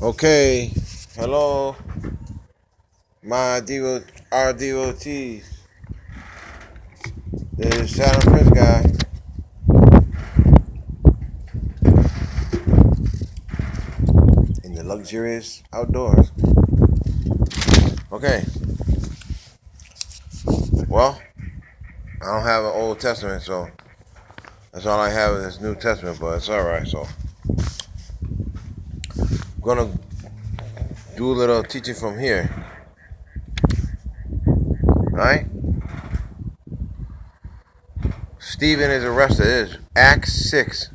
Okay, hello, our devotees. This is Shadow Prince guy in the luxurious outdoors. Okay, well, I don't have an Old Testament, so that's all I have is this New Testament, but it's alright. So I'm gonna do a little teaching from here. Alright? Stephen is arrested. It is Acts 6.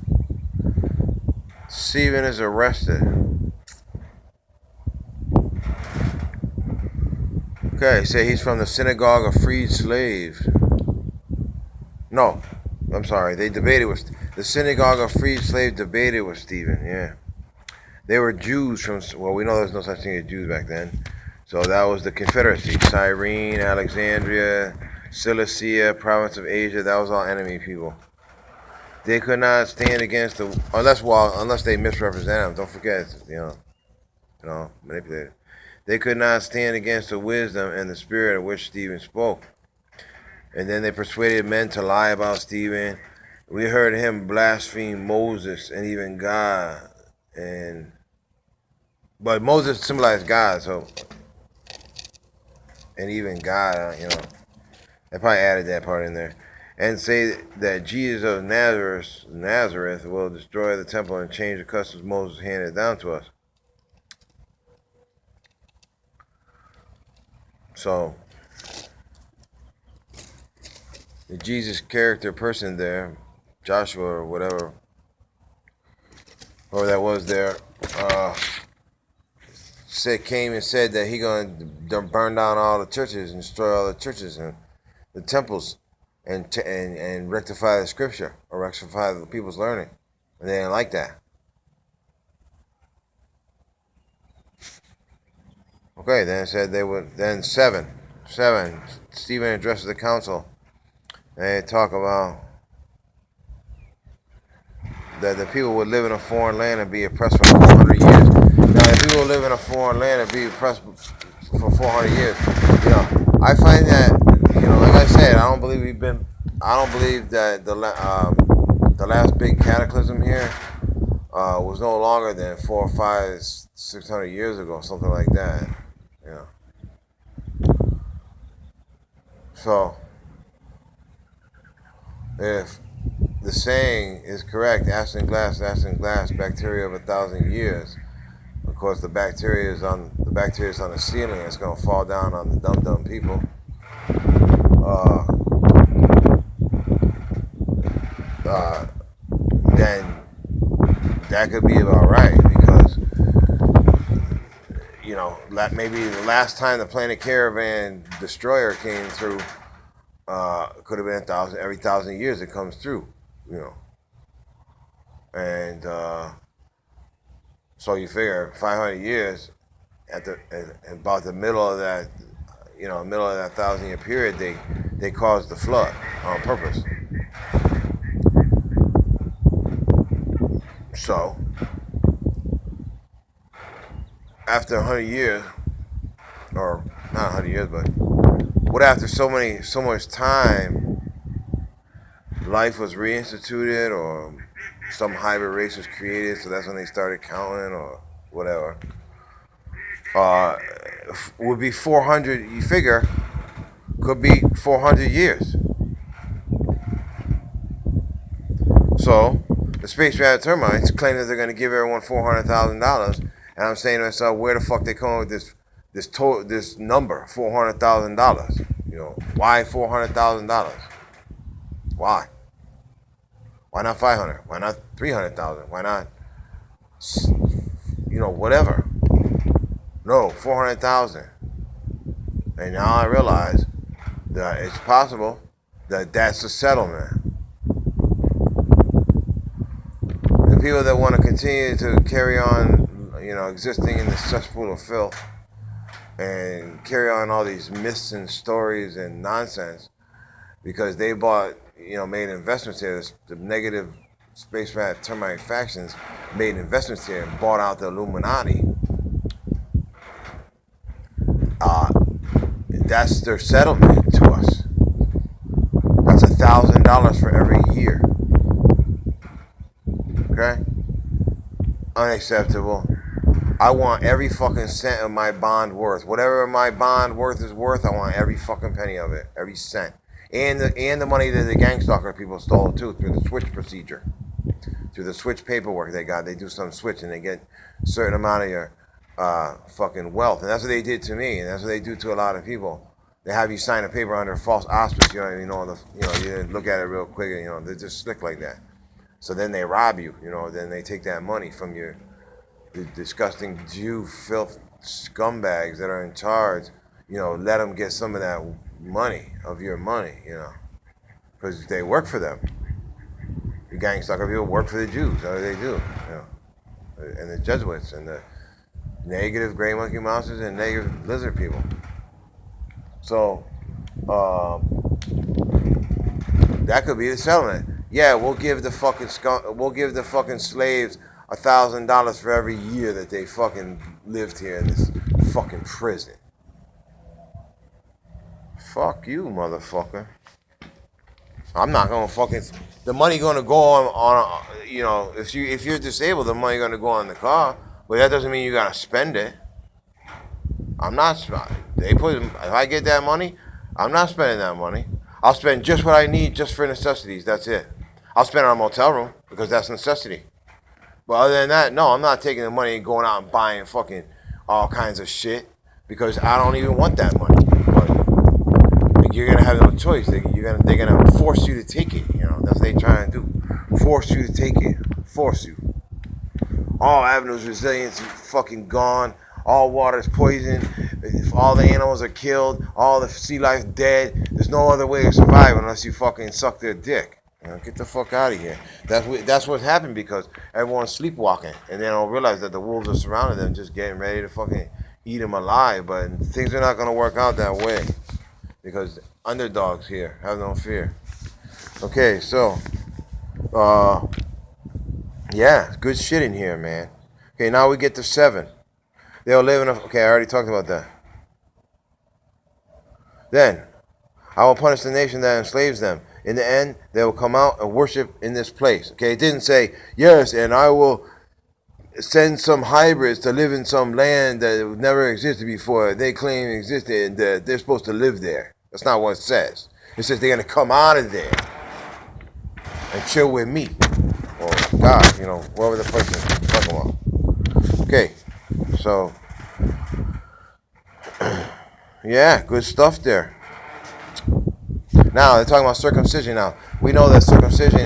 Stephen is arrested. Okay, say he's from the synagogue of freed slaves. No, I'm sorry. They debated with the synagogue of freed slaves. Debated with Stephen. Yeah, they were Jews from. Well, we know there's no such thing as Jews back then. So that was the Confederacy: Cyrene, Alexandria, Cilicia, province of Asia. That was all enemy people. They could not stand against the unless they misrepresent them. Don't forget, manipulated. They could not stand against the wisdom and the spirit of which Stephen spoke. And then they persuaded men to lie about Stephen. We heard him blaspheme Moses and even God. But Moses symbolized God, so and even God, they probably added that part in there. And say that Jesus of Nazareth will destroy the temple and change the customs Moses handed down to us. So the Jesus character person there, Joshua or whatever, or that was there, came and said that he gonna burn down all the churches and destroy all the churches and the temples and rectify the scripture or rectify the people's learning, and they didn't like that. Okay, then it said they would. Then seven. Stephen addresses the council, and they talk about that the people would live in a foreign land and be oppressed for 400 years. Now, if people live in a foreign land and be oppressed for 400 years, I find that, like I said, I don't believe that the last big cataclysm here was no longer than 400, 500, 600 years ago, something like that. You know. So, if the saying is correct, acid glass, bacteria of 1,000 years. Of course, the bacteria is on the ceiling. It's gonna fall down on the dumb people. Uh, uh, then that could be about right because maybe the last time the Planet Caravan destroyer came through could have been every 1,000 years it comes through, and so you figure 500 years at about the middle of that, middle of that 1,000-year period, they caused the flood on purpose. So after 100 years, or not 100 years, but what after so much time, life was reinstituted, or some hybrid race was created, so that's when they started counting, or whatever. Would be 400. You figure could be 400 years. So the space rabbit termites claim that they're going to give everyone $400,000, and I'm saying to myself, where the fuck they come up with this number, $400,000? Why $400,000? Why? Why not 500? Why not 300,000? Why not, whatever? No, 400,000. And now I realize that it's possible that that's the settlement. The people that want to continue to carry on, existing in the cesspool of filth and carry on all these myths and stories and nonsense because they bought, made investments here, the negative Space Rat Termite factions made investments here and bought out the Illuminati. That's their settlement to us. That's $1,000 for every year. Okay? Unacceptable. I want every fucking cent of my bond worth. Whatever my bond worth is worth, I want every fucking penny of it. Every cent. And the money that the gang stalker people stole too through the switch procedure. Through the switch paperwork they got. They do some switch and they get a certain amount of your fucking wealth. And that's what they did to me. And that's what they do to a lot of people. They have you sign a paper under false auspice. You look at it real quick. They're just slick like that. So then they rob you. Then they take that money from the disgusting Jew filth scumbags that are in charge. Let them get some of that money of your money. Because they work for them. The gang stalker people work for the Jews. That's what they do. And the Jesuits and the negative gray monkey monsters and negative lizard people. So that could be the settlement. Yeah, we'll give the fucking slaves $1,000 for every year that they fucking lived here in this fucking prison. Fuck you, motherfucker. I'm not gonna fucking. The money gonna go on if you're disabled, the money gonna go on the car, but that doesn't mean you gotta spend it. I'm not. If I get that money, I'm not spending that money. I'll spend just what I need, just for necessities. That's it. I'll spend it on a motel room because that's a necessity. But other than that, no, I'm not taking the money and going out and buying fucking all kinds of shit because I don't even want that money. But you're gonna have no choice. They're gonna force you to take it. That's what they trying to do. Force you to take it. Force you. All avenues resilience fucking gone. All water's poisoned. All the animals are killed. All the sea life dead. There's no other way to survive unless you fucking suck their dick. Get the fuck out of here. That's what happened because everyone's sleepwalking and they don't realize that the wolves are surrounding them, just getting ready to fucking eat them alive. But things are not gonna work out that way because underdogs here. Have no fear. Okay, so yeah, good shit in here, man. Okay, now we get to 7. They'll live in okay, I already talked about that. Then, I will punish the nation that enslaves them. In the end, they will come out and worship in this place. Okay, it didn't say, yes, and I will send some hybrids to live in some land that never existed before. They claim it existed and that they're supposed to live there. That's not what it says. It says they're going to come out of there and chill with me. Or God, whoever the person is talking about. Okay. So, yeah, good stuff there. Now, they're talking about circumcision now. We know that circumcision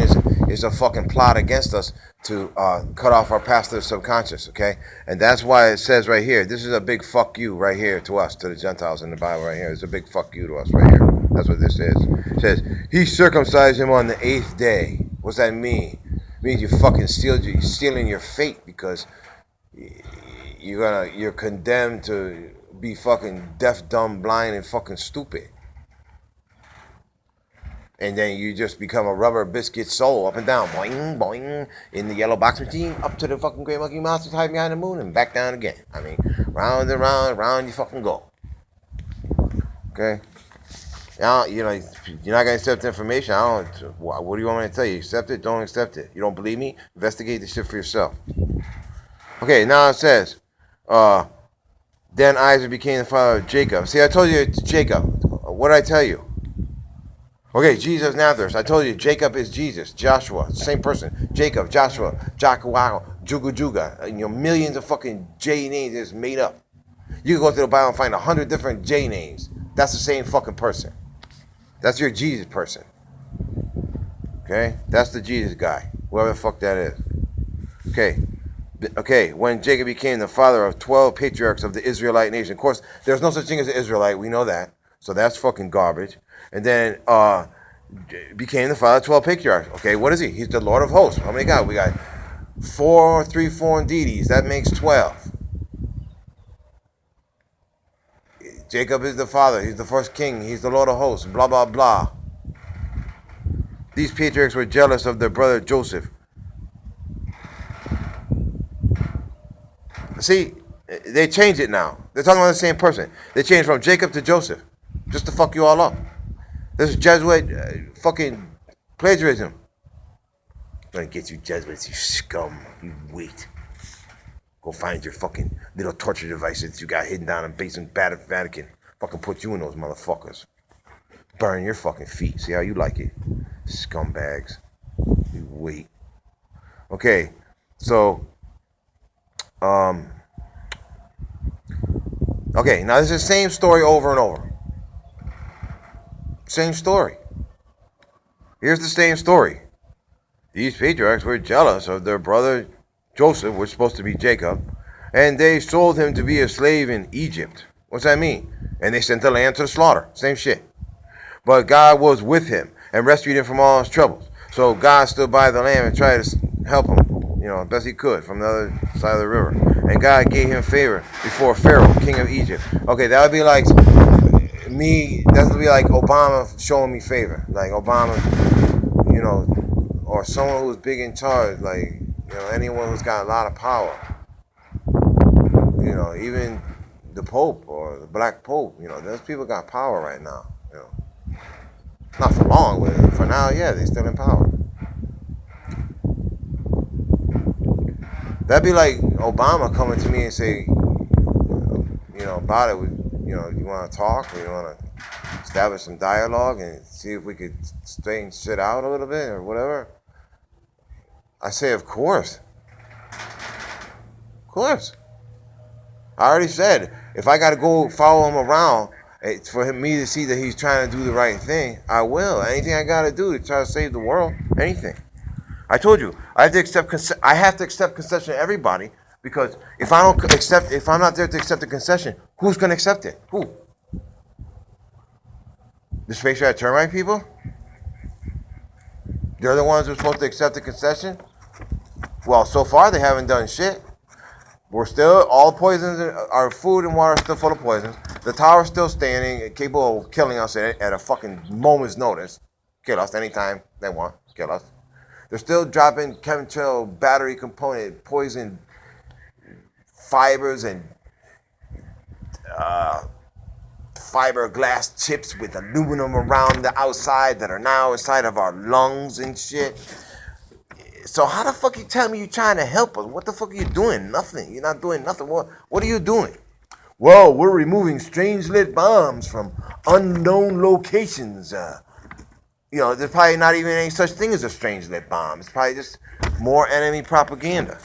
is a fucking plot against us to cut off our passive subconscious, okay? And that's why it says right here, this is a big fuck you right here to us, to the Gentiles in the Bible right here. It's a big fuck you to us right here. That's what this is. It says, he circumcised him on the 8th day. What's that mean? It means you fucking stealing your fate because you're condemned to be fucking deaf, dumb, blind, and fucking stupid. And then you just become a rubber biscuit soul up and down, boing, boing, in the yellow box machine, up to the fucking Great Monkey Monsters high behind the moon, and back down again. I mean, round and round, round you fucking go. Okay? Now, you're not going to accept the information. What do you want me to tell you? Accept it, don't accept it. You don't believe me? Investigate the shit for yourself. Okay, now it says, then Isaac became the father of Jacob. See, I told you it's Jacob. What did I tell you? Okay, Jesus Nazareth. I told you Jacob is Jesus. Joshua, same person. Jacob, Joshua, Jakawa, Juga Juga. Millions of fucking J names is made up. You can go through the Bible and find 100 different J names. That's the same fucking person. That's your Jesus person. Okay? That's the Jesus guy. Whoever the fuck that is. Okay, when Jacob became the father of 12 patriarchs of the Israelite nation. Of course, there's no such thing as an Israelite. We know that. So that's fucking garbage. And then became the father of 12 patriarchs. Okay, what is he? He's the Lord of hosts. How many got? We got 3 foreign deities. That makes 12. Jacob is the father. He's the first king. He's the Lord of hosts. Blah, blah, blah. These patriarchs were jealous of their brother Joseph. See, they changed it now. They're talking about the same person. They changed from Jacob to Joseph, just to fuck you all up. This is Jesuit fucking plagiarism. I'm gonna get you Jesuits, you scum. You wait. Go find your fucking little torture devices you got hidden down in basement Vatican. Fucking put you in those motherfuckers. Burn your fucking feet. See how you like it, scumbags. You wait. Okay, so okay, now this is the same story over and over. Same story. Here's the same story. These patriarchs were jealous of their brother Joseph, which is supposed to be Jacob, and they sold him to be a slave in Egypt. What's that mean? And they sent the land to the slaughter. Same shit. But God was with him and rescued him from all his troubles. So God stood by the lamb and tried to help him, best he could from the other side of the river. And God gave him favor before Pharaoh, king of Egypt. Okay, that would be like me, that would be like Obama showing me favor. Like Obama, or someone who's big in charge, like, anyone who's got a lot of power. Even the Pope or the Black Pope, those people got power right now. Not for long, but for now, yeah, they're still in power. That'd be like Obama coming to me and say, about it, you want to talk, or you want to establish some dialogue and see if we could straighten shit out a little bit or whatever. I say, of course. Of course. I already said, if I got to go follow him around for me to see that he's trying to do the right thing, I will. Anything I got to do to try to save the world, anything. I told you, I have to accept concession to everybody, because if I'm not there to accept the concession, who's going to accept it? Who? The Space Rat Termite people? They're the ones who are supposed to accept the concession? Well, so far they haven't done shit. We're still, all poisons, our food and water are still full of poisons. The tower's still standing, capable of killing us at a fucking moment's notice. Kill us anytime they want, kill us. They're still dropping chemical battery component, poison fibers and fiberglass chips with aluminum around the outside that are now inside of our lungs and shit. So how the fuck you tell me you're trying to help us? What the fuck are you doing? Nothing. You're not doing nothing. What are you doing? Well, we're removing strange lit bombs from unknown locations. There's probably not even any such thing as a strange lit bomb. It's probably just more enemy propaganda.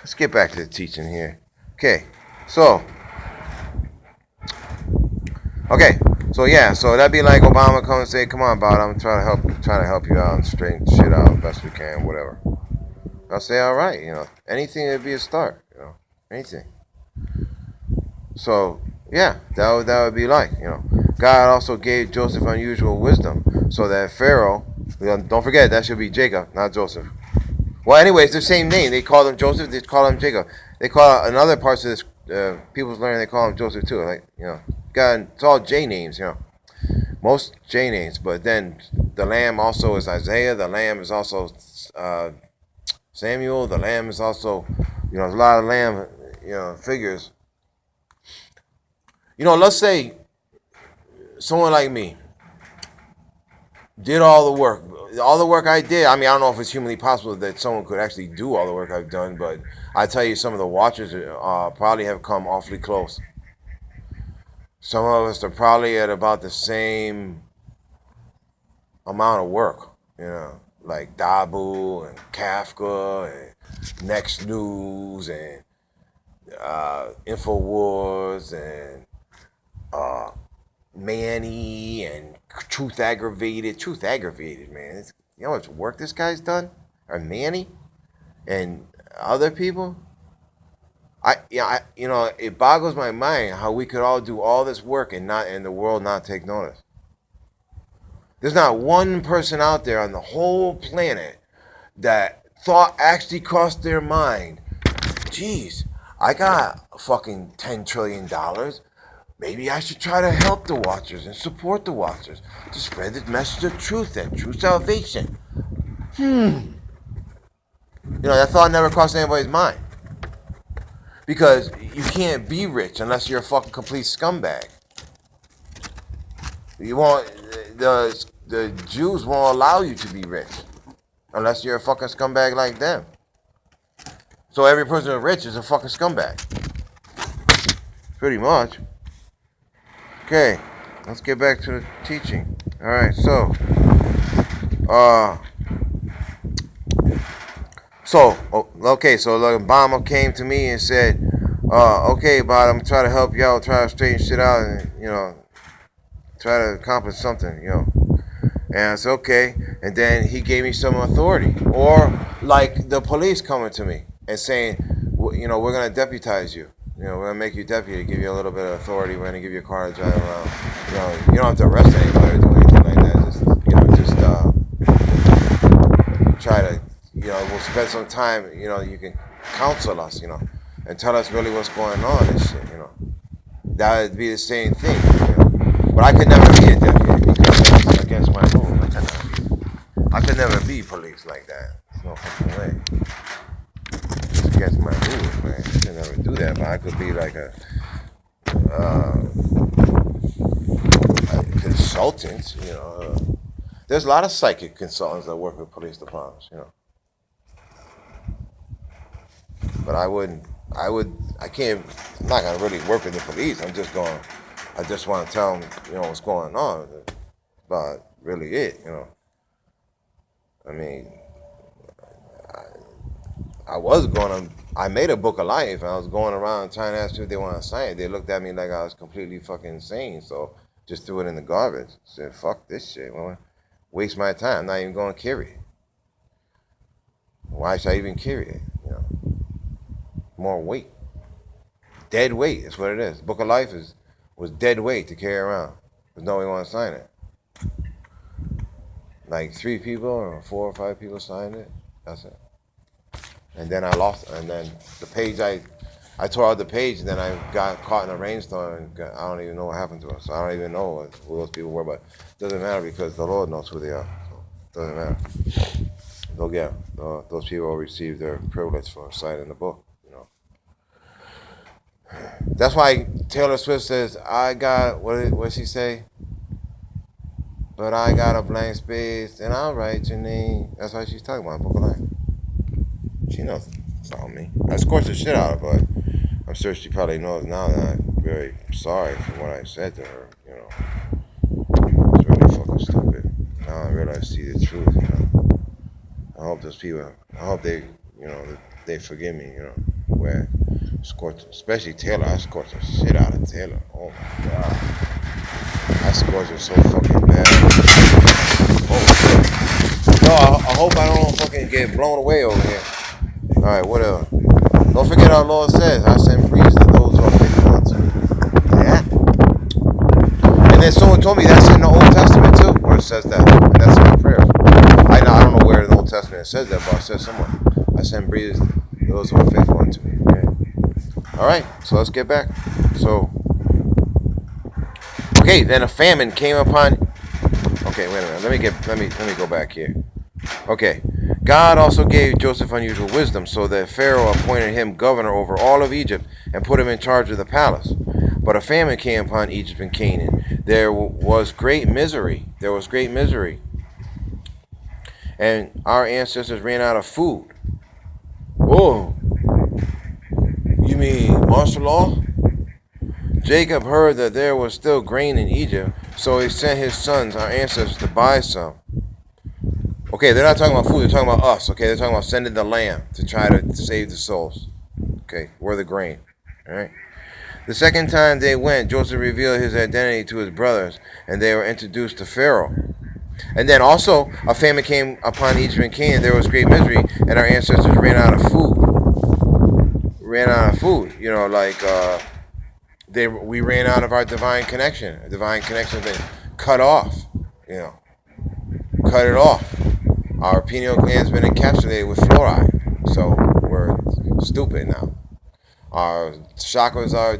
Let's get back to the teaching here. Okay, so that'd be like Obama come and say, "Come on, Bob, I'm trying to help you out and straighten shit out best we can, whatever." I'll say, "All right, anything would be a start, anything." So yeah, that would be like, God also gave Joseph unusual wisdom, so that Pharaoh, don't forget that should be Jacob, not Joseph. Well, anyways, the same name. They call him Joseph. They call him Jacob. They call in other parts of this people's learning. They call him Joseph too. Like God, it's all J names. Most J names. But then the Lamb also is Isaiah. The Lamb is also Samuel. The Lamb is also there's a lot of Lamb figures. Let's say someone like me did all the work. All the work I did, I don't know if it's humanly possible that someone could actually do all the work I've done, but I tell you, some of the watchers probably have come awfully close. Some of us are probably at about the same amount of work, like Dabu and Kafka and Next News and InfoWars and Manny and Truth Aggravated, man. You know how much work this guy's done? Or Manny and other people. It boggles my mind how we could all do all this work and the world not take notice. There's not one person out there on the whole planet that thought actually crossed their mind, geez, I got fucking $10 trillion. Maybe I should try to help the Watchers and support the Watchers to spread the message of truth and true salvation. That thought never crossed anybody's mind. Because you can't be rich unless you're a fucking complete scumbag. You won't. The Jews won't allow you to be rich unless you're a fucking scumbag like them. So every person who's rich is a fucking scumbag. Pretty much. Okay, let's get back to the teaching. All right, so okay, so the Obama came to me and said, okay, but I'm trying to help you out, try to straighten shit out, and try to accomplish something. And I said, okay, and then he gave me some authority, or like the police coming to me and saying, we're gonna deputize you. We're gonna make you deputy, give you a little bit of authority. We're gonna give you a car to drive around. You don't have to arrest anybody or do anything like that. Just try to, we'll spend some time. You can counsel us, and tell us really what's going on and shit. That would be the same thing. But I could never be a deputy because that's against my rule. I could never be police like that. There's no fucking way. It's against my rules, man. I could never do that, but I could be like a consultant, there's a lot of psychic consultants that work with police departments, But I can't, I'm not going to really work with the police. I just want to tell them, what's going on. But really I mean, I made a book of life, and I was going around trying to ask people if they want to sign it. They looked at me like I was completely fucking insane, so just threw it in the garbage. Said, fuck this shit. Well, waste my time. I'm not even going to carry it. Why should I even carry it? More weight. Dead weight is what it is. Book of Life was dead weight to carry around. Because nobody want to sign it. Like 3 people or 4 or 5 people signed it. That's it. And then I lost it. And then the page, I tore out the page, and then I got caught in a rainstorm, and I don't even know what happened to us. So I don't even know who those people were, but it doesn't matter because the Lord knows who they are. So it doesn't matter. Those people will receive their privilege for signing the book. That's why Taylor Swift says, I got, what she say? But I got a blank space, and I'll write your name. That's why she's talking about Book of Life. She knows about me. I scorched the shit out of her, but I'm sure she probably knows now that I'm very sorry for what I said to her, It's really fucking stupid. Now I realize, see the truth, I hope those people, they forgive me, where scorched, especially Taylor. I scorched the shit out of Taylor. Oh my god. I scorched her so fucking bad. Oh. No, I hope I don't fucking get blown away over here. Alright, whatever. Don't forget our Lord says, I send breeze to those who are faithful unto me. Yeah. And then someone told me that's in the Old Testament too, where it says that. And that's in my prayers. I don't know where in the Old Testament it says that, but it says somewhere. I send breeze to those who are faithful unto me. Okay. Alright, so let's get back. Okay, then a famine came upon. Okay, wait a minute. Let me go back here. Okay. God also gave Joseph unusual wisdom, so that Pharaoh appointed him governor over all of Egypt and put him in charge of the palace. But a famine came upon Egypt and Canaan. There was great misery. And our ancestors ran out of food. Whoa. You mean martial law? Jacob heard that there was still grain in Egypt, so he sent his sons, our ancestors, to buy some. Okay, they're not talking about food, they're talking about us, okay? They're talking about sending the lamb to try to save the souls. Okay, we're the grain, all right? The second time they went, Joseph revealed his identity to his brothers, and they were introduced to Pharaoh. And then also, a famine came upon Egypt and Canaan. There was great misery, and our ancestors ran out of food. We ran out of our divine connection. Our divine connection has been cut off, cut it off. Our pineal gland has been encapsulated with fluoride, so we're stupid now. Our chakras are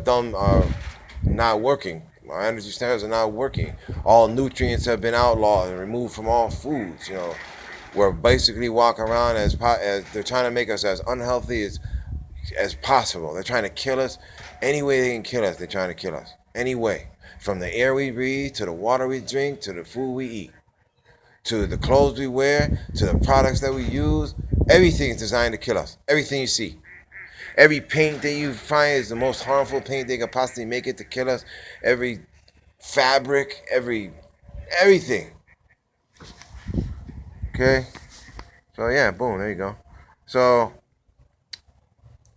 not working. Our energy centers are not working. All nutrients have been outlawed and removed from all foods. We're basically walking around as they're trying to make us as unhealthy as as possible. They're trying to kill us any way they can kill us. They're trying to kill us any way, from the air we breathe to the water we drink to the food we eat to the clothes we wear to the products that we use. Everything is designed to kill us. Everything you see. Every paint that you find is the most harmful paint they could possibly make it to kill us. Every fabric, everything. Okay? So yeah, boom, there you go. So,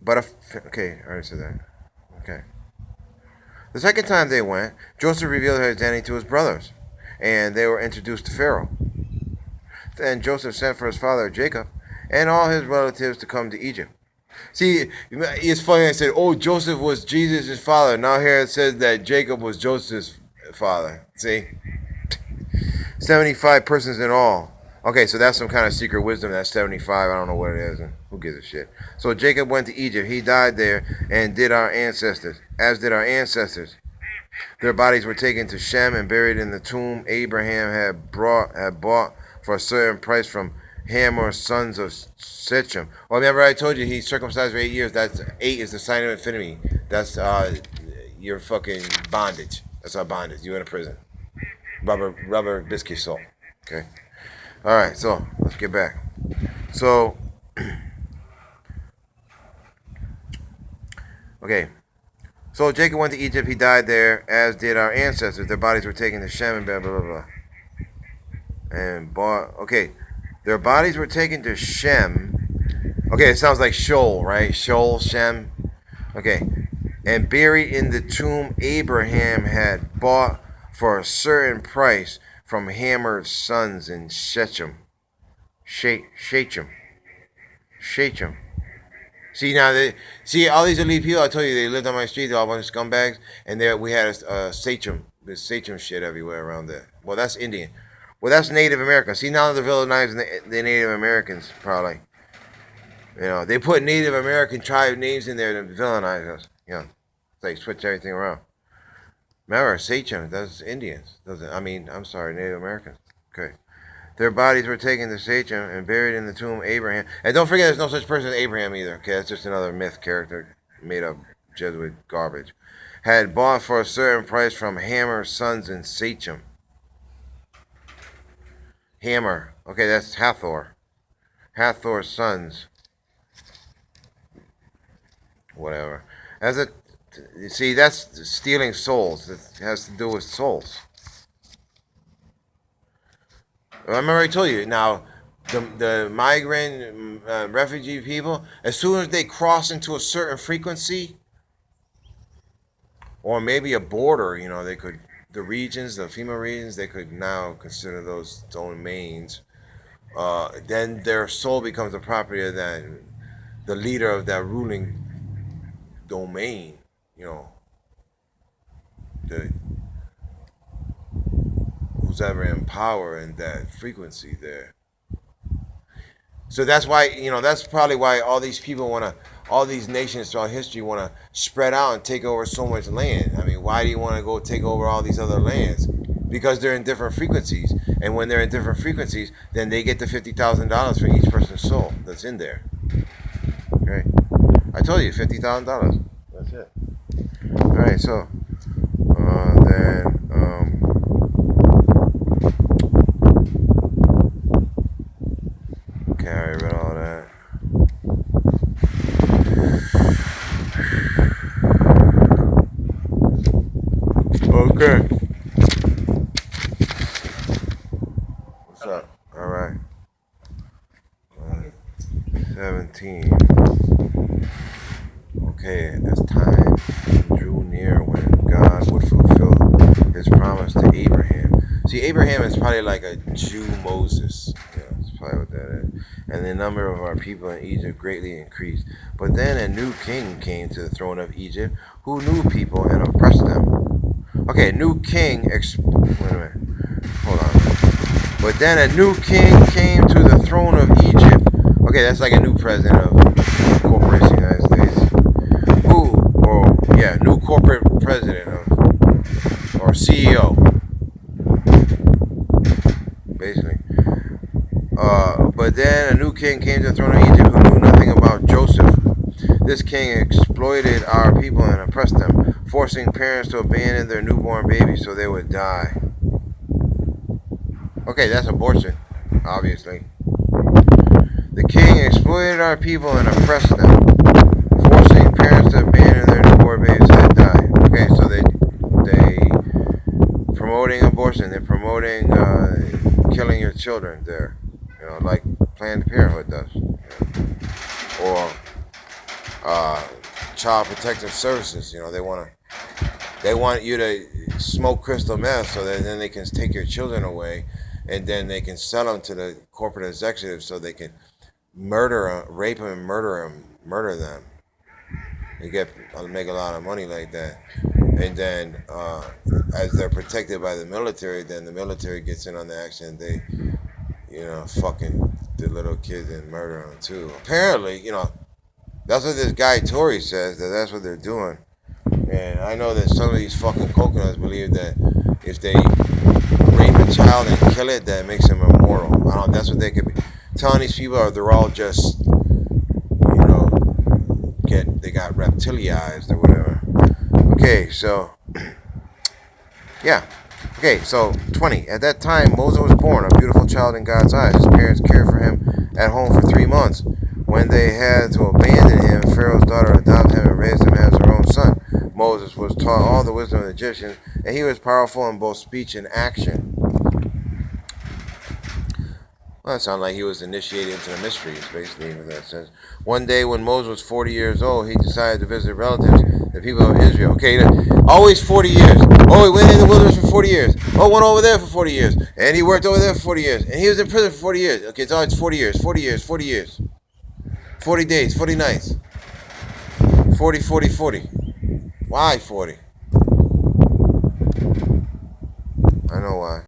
okay, I already said that. Okay. The second time they went, Joseph revealed his identity to his brothers, and they were introduced to Pharaoh. Then Joseph sent for his father Jacob and all his relatives to come to Egypt. See, it's funny I said, oh, Joseph was Jesus' father. Now here it says that Jacob was Joseph's father. See? 75 persons in all. Okay, so that's some kind of secret wisdom. That's 75. I don't know what it is. Who gives a shit? So Jacob went to Egypt. He died there, and did our ancestors. As did our ancestors. Their bodies were taken to Shem and buried in the tomb Abraham had bought for a certain price from Hamor, sons of Shechem. Well, remember I told you he circumcised for 8 years. That's 8 is the sign of infinity. That's your fucking bondage. That's our bondage. You in a prison. Rubber biscuit salt. Okay. All right. So let's get back. So, okay. So Jacob went to Egypt. He died there, as did our ancestors. Their bodies were taken to Shem and blah blah blah. And bought. Okay. Their bodies were taken to Shem. Okay, it sounds like Sheol, right? Sheol, Shem. Okay. And buried in the tomb Abraham had bought for a certain price from Hamor's sons in Shechem. Shechem. See all these elite people. I told you they lived on my street. They're all a bunch of scumbags, and there we had a sachem. There's sachem shit everywhere around there. Well, that's Indian. Well, that's Native American. See, now they're villainizing the Native Americans, probably. You know, they put Native American tribe names in there to villainize us. You know, they switch everything around. Remember, Sachem, that's Indians. I'm sorry, Native Americans. Okay. Their bodies were taken to Sachem and buried in the tomb Abraham. And don't forget, there's no such person as Abraham either. Okay, that's just another myth character made up Jesuit garbage. Had bought for a certain price from Hamor's sons in Sachem. Hamor. Okay, that's Hathor. Hathor's sons. Whatever. See, that's stealing souls. It has to do with souls. Remember I told you. Now, the migrant refugee people, as soon as they cross into a certain frequency, or maybe a border, you know, the regions, the female regions, they could now consider those domains. Then their soul becomes the property of the leader of that ruling domain. You know, who's ever in power in that frequency there. So that's why, that's probably why all these people all these nations throughout history want to spread out and take over so much land. I mean, why do you want to go take over all these other lands? Because they're in different frequencies. And when they're in different frequencies, then they get the $50,000 for each person's soul that's in there. Okay? I told you, $50,000. That's it. All right, so okay, I read all that. Okay. What's up? All right. 17. Okay, as time drew near when God would fulfill his promise to Abraham. See, Abraham is probably like a Jew Moses. Yeah, that's probably what that is. And the number of our people in Egypt greatly increased. But then a new king came to the throne of Egypt who knew people and oppressed them. Okay, a new king... wait a minute. Hold on. But then a new king came to the throne of Egypt. Okay, that's like a new president of the Corporation of the United States. New corporate president or CEO. Basically. But then a new king came to the throne of Egypt who knew nothing about Joseph. This king exploited our people and oppressed them, forcing parents to abandon their newborn babies so they would die. Okay, that's abortion, obviously. The king exploited our people and oppressed them, forcing parents to abandon their newborn babies so they die. Okay, so they promoting abortion. They're promoting killing your children there. Like Planned Parenthood does, or Child Protective Services. They want you to smoke crystal meth so that then they can take your children away, and then they can sell them to the corporate executives so they can rape them, and murder them. They make a lot of money like that, and then as they're protected by the military, then the military gets in on the action. They, fucking the little kids and murder them too. Apparently, that's what this guy Tory says, that's what they're doing. And I know that some of these fucking coconuts believe that if they rape a child and kill it, that makes them immortal. I don't know, that's what they could be telling these people. They're all just, they got reptilianized or whatever. Okay, so, yeah. Okay, so 20. At that time, Moses was born, a beautiful child in God's eyes. His parents cared for him at home for 3 months. When they had to abandon him, Pharaoh's daughter adopted him and raised him as her own son. Moses was taught all the wisdom of the Egyptians, and he was powerful in both speech and action. Well, that sounds like he was initiated into the mysteries, basically, in that sense. One day, when Moses was 40 years old, he decided to visit relatives, the people of Israel. Okay, always 40 years. Oh, he went in the wilderness for 40 years. Oh, went over there for 40 years. And he worked over there for 40 years. And he was in prison for 40 years. Okay, it's always 40 years, 40 years, 40 years. 40 days, 40 nights. 40, 40, 40. Why 40? I know why.